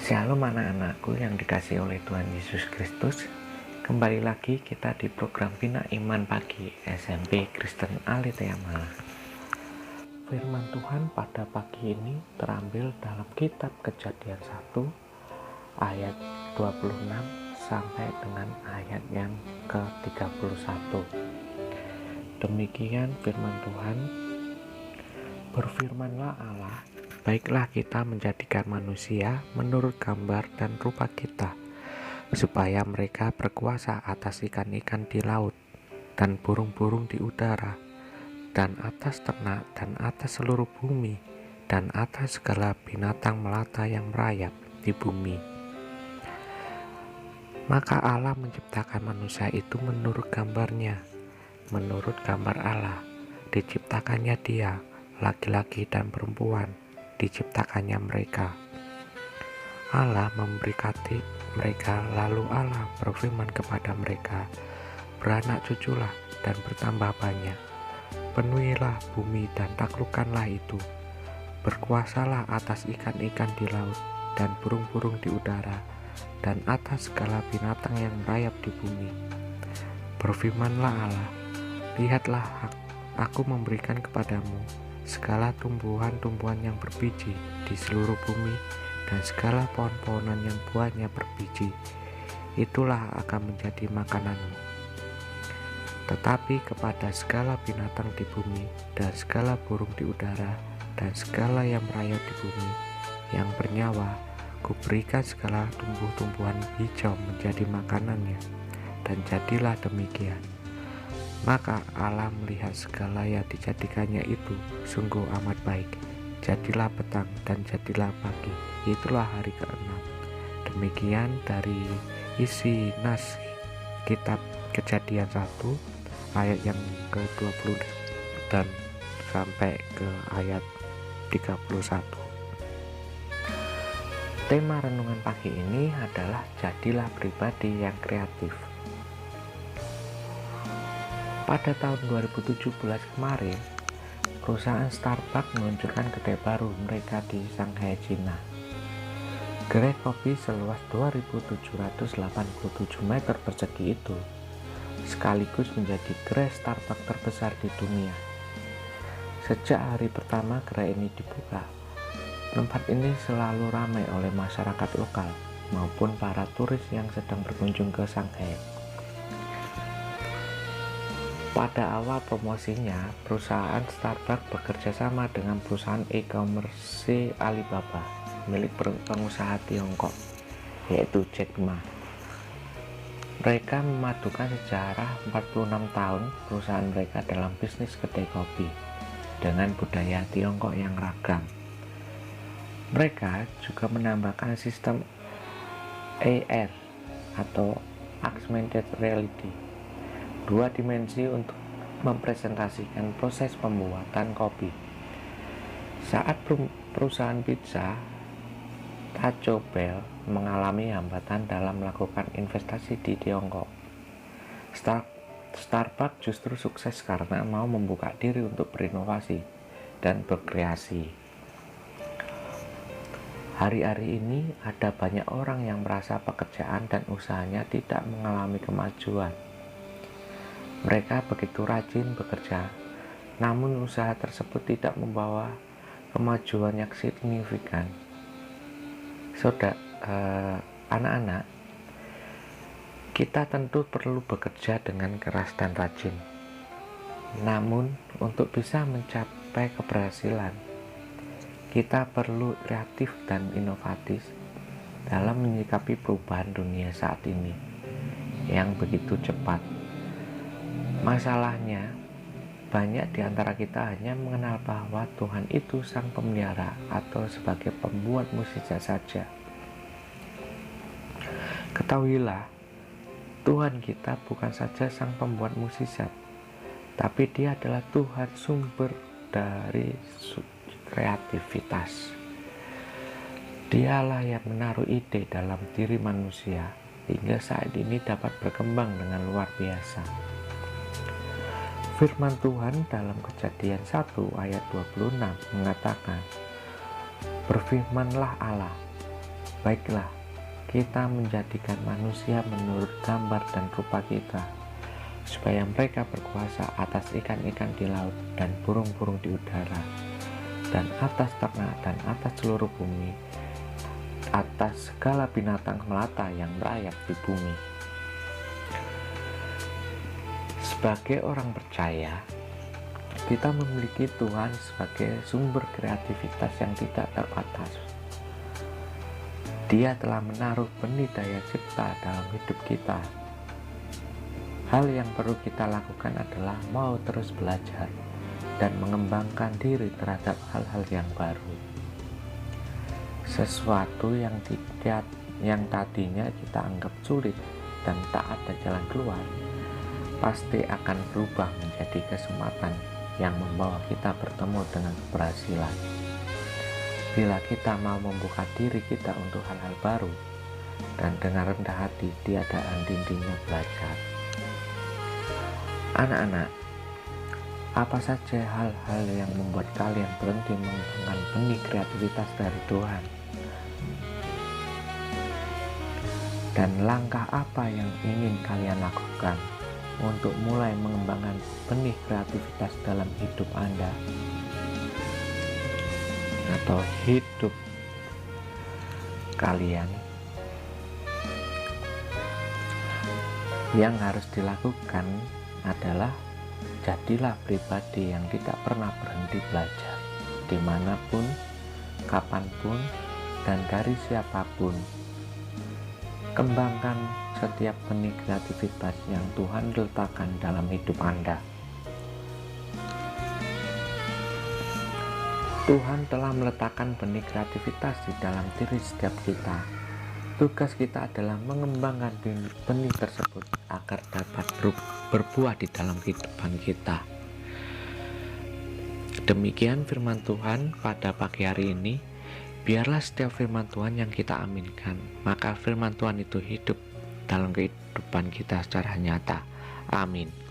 Shalom anak-anakku yang dikasihi oleh Tuhan Yesus Kristus. Kembali lagi kita di program Bina Iman Pagi SMP Kristen Alitea Malang. Firman Tuhan pada pagi ini terambil dalam kitab Kejadian 1 ayat 26 sampai dengan ayat yang ke-31. Demikian firman Tuhan. Berfirmanlah Allah, baiklah kita menjadikan manusia menurut gambar dan rupa kita, supaya mereka berkuasa atas ikan-ikan di laut, dan burung-burung di udara, dan atas ternak, dan atas seluruh bumi, dan atas segala binatang melata yang merayap di bumi. Maka Allah menciptakan manusia itu menurut gambarnya, menurut gambar Allah, diciptakannya dia, laki-laki dan perempuan, diciptakannya mereka. Allah memberkati mereka, lalu Allah berfirman kepada mereka, beranak cuculah dan bertambah banyak, penuhilah bumi dan taklukkanlah itu, berkuasalah atas ikan-ikan di laut dan burung-burung di udara, dan atas segala binatang yang merayap di bumi. Berfirmanlah Allah, lihatlah, aku memberikan kepadamu segala tumbuhan-tumbuhan yang berbiji di seluruh bumi, dan segala pohon-pohonan yang buahnya berbiji, itulah akan menjadi makananmu. Tetapi kepada segala binatang di bumi, dan segala burung di udara, dan segala yang merayap di bumi, yang bernyawa, kuberikan segala tumbuh-tumbuhan hijau menjadi makanannya. Dan jadilah demikian. Maka Allah melihat segala yang dijadikannya itu sungguh amat baik. Jadilah petang dan jadilah pagi, itulah hari ke-6. Demikian dari isi nas kitab Kejadian 1 ayat yang ke-20 dan sampai ke ayat 31. Tema renungan pagi ini adalah jadilah pribadi yang kreatif. Pada tahun 2017 kemarin, perusahaan Starbucks meluncurkan kedai baru mereka di Shanghai, China. Gerai kopi seluas 2.787 meter persegi itu sekaligus menjadi gerai Starbucks terbesar di dunia. Sejak hari pertama gerai ini dibuka, tempat ini selalu ramai oleh masyarakat lokal maupun para turis yang sedang berkunjung ke Shanghai. Pada awal promosinya, perusahaan Starbucks bekerja sama dengan perusahaan e-commerce Alibaba milik pengusaha Tiongkok, yaitu Jack Ma. Mereka memadukan sejarah 46 tahun perusahaan mereka dalam bisnis kedai kopi dengan budaya Tiongkok yang ragam. Mereka juga menambahkan sistem AR atau Augmented Reality, dua dimensi untuk mempresentasikan proses pembuatan kopi. Saat perusahaan pizza Taco Bell mengalami hambatan dalam melakukan investasi di Tiongkok, Starbucks justru sukses karena mau membuka diri untuk berinovasi dan berkreasi. Hari-hari ini ada banyak orang yang merasa pekerjaan dan usahanya tidak mengalami kemajuan. Mereka begitu rajin bekerja, namun usaha tersebut tidak membawa kemajuan yang signifikan. Anak-anak, kita tentu perlu bekerja dengan keras dan rajin. Namun, untuk bisa mencapai keberhasilan, kita perlu kreatif dan inovatif dalam menyikapi perubahan dunia saat ini yang begitu cepat. Masalahnya, banyak di antara kita hanya mengenal bahwa Tuhan itu sang pemelihara atau sebagai pembuat mukjizat saja. Ketahuilah, Tuhan kita bukan saja sang pembuat mukjizat, tapi Dia adalah Tuhan sumber dari kreativitas. Dialah yang menaruh ide dalam diri manusia hingga saat ini dapat berkembang dengan luar biasa. Firman Tuhan dalam Kejadian 1 ayat 26 mengatakan, berfirmanlah Allah, Baiklah, kita menjadikan manusia menurut gambar dan rupa kita, supaya mereka berkuasa atas ikan-ikan di laut dan burung-burung di udara, dan atas ternak dan atas seluruh bumi, atas segala binatang melata yang merayap di bumi. Sebagai orang percaya, kita memiliki Tuhan sebagai sumber kreativitas yang tidak terbatas. Dia telah menaruh benih daya cipta dalam hidup kita. Hal yang perlu kita lakukan adalah mau terus belajar dan mengembangkan diri terhadap hal-hal yang baru. Sesuatu yang tadinya kita anggap sulit dan tak ada jalan keluar, pasti akan berubah menjadi kesempatan yang membawa kita bertemu dengan keberhasilan. Bila kita mau membuka diri kita untuk hal-hal baru dan dengan rendah hati tiada henti-hentinya belajar. Anak-anak, apa saja hal-hal yang membuat kalian berhenti mengembangkan benih kreativitas dari Tuhan? Dan langkah apa yang ingin kalian lakukan untuk mulai mengembangkan benih kreativitas dalam hidup Anda atau hidup kalian? Yang harus dilakukan adalah jadilah pribadi yang tidak pernah berhenti belajar, dimanapun, kapanpun, dan dari siapapun. Kembangkan setiap benih kreativitas yang Tuhan letakkan dalam hidup Anda. Tuhan telah meletakkan benih kreativitas di dalam diri setiap kita. Tugas kita adalah mengembangkan benih tersebut agar dapat berbuah di dalam kehidupan kita. Demikian firman Tuhan pada pagi hari ini. Biarlah setiap firman Tuhan yang kita aminkan, maka firman Tuhan itu hidup dalam kehidupan kita secara nyata. Amin.